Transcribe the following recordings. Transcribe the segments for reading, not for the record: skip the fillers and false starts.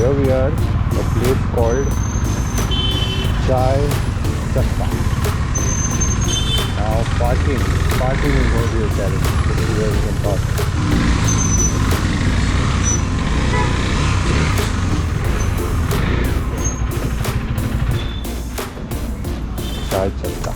here we are, a place called Chai Chakka. Now parking is going to be a challenge. This is where we can park. Chai Chakka.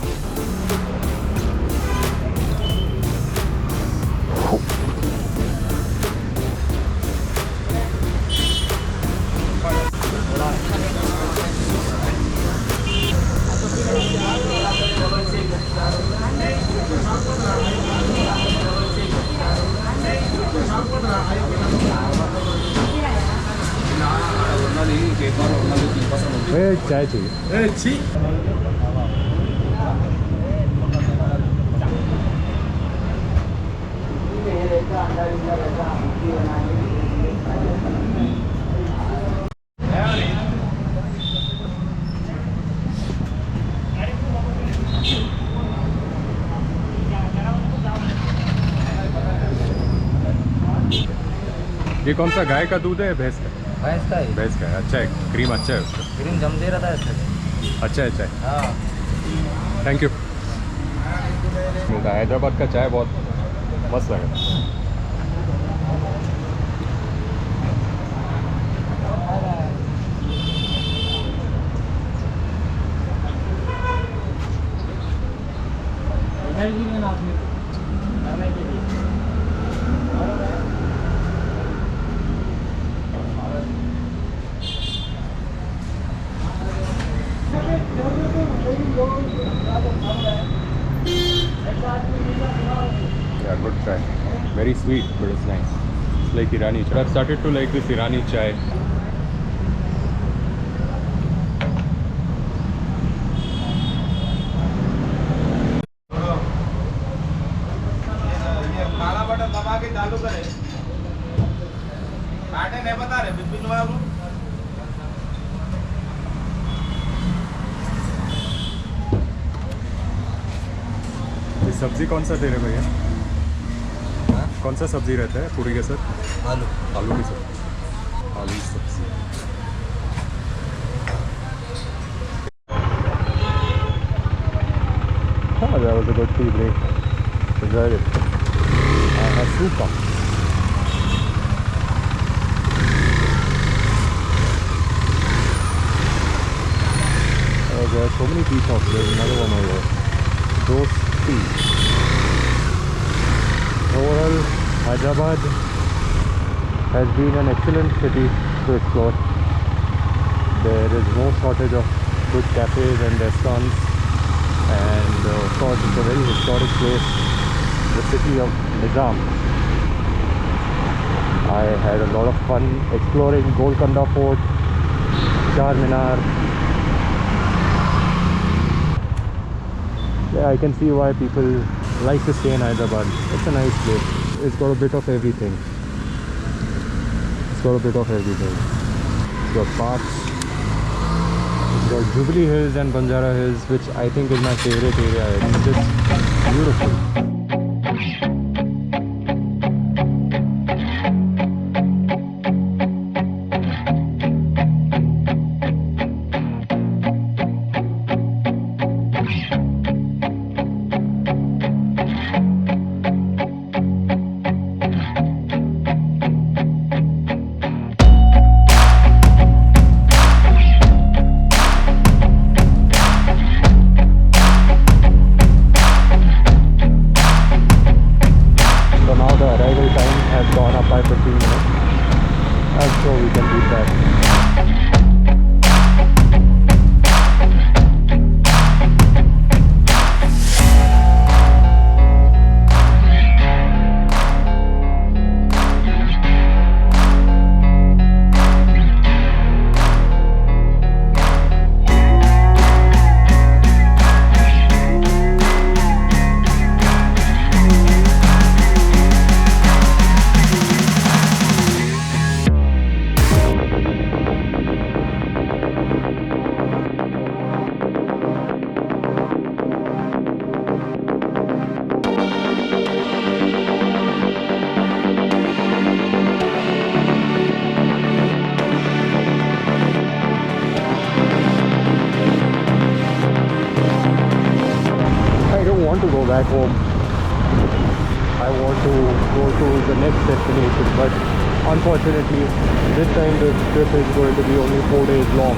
चाय चाहिए ये कौन सा गाय का दूध है भैंस का? भैंस का ही। भैंस का है, अच्छा है, क्रीम अच्छा है उसका। क्रीम जम दे रहा था अच्छा है चाय। हाँ थैंक यू। हैदराबाद का चाय बहुत मस्त लगा। Yeah, good chai. Very sweet, but it's nice. It's like Irani chai. I've started to like this Irani chai. काला बटन दबा के चालू करें। काटे नहीं बता रहे बिपिन बाबू। ये सब्जी कौन सा दे रहे भैया? कौन सा सब्जी रहता है पूरी के साथ? आलू। आलू की सब्जी। आलू की सब्जी। Oh, that was a good tea break. Enjoyed it. Asuka. There are so many tea shops. There's another one over here. Those tea. Overall, Hyderabad has been an excellent city to explore. There is no shortage of good cafes and restaurants, and of course it's a very historic place, the city of Nizam. I had a lot of fun exploring Golconda Fort, Charminar. Yeah, I can see why people like to stay in Hyderabad. It's a nice place. It's got a bit of everything. It's got a bit of everything. It's got parks. It's got Jubilee Hills and Banjara Hills, which I think is my favorite area. It's just beautiful. back home. I want to go to the next destination, but unfortunately this time the trip is going to be only 4 days long.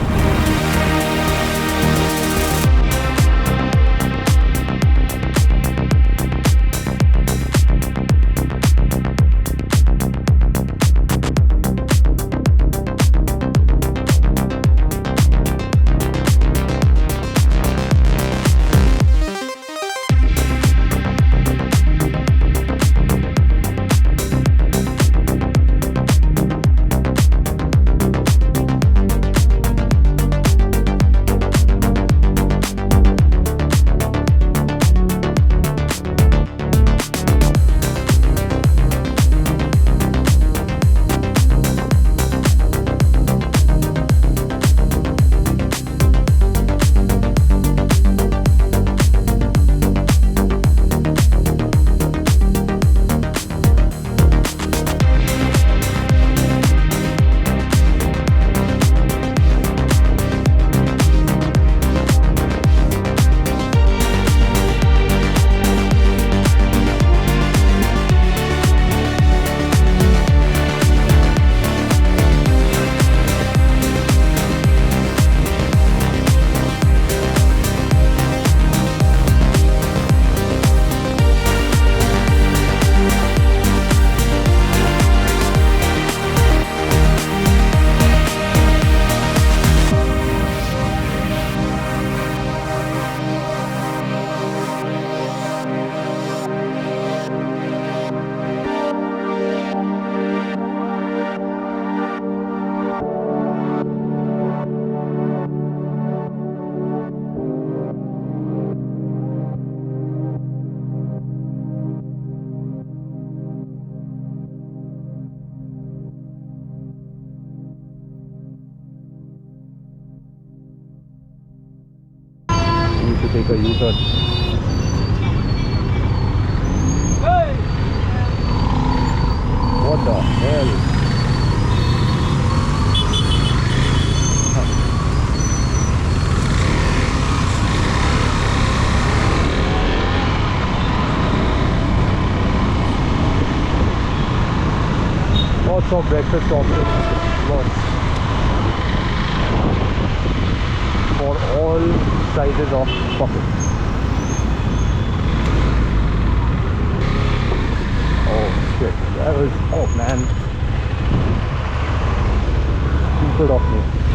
To take a U-turn. What the hell? Lots of breakfast options. Lots. For all sizes of pockets. Oh shit, that was, oh man, stupid of me.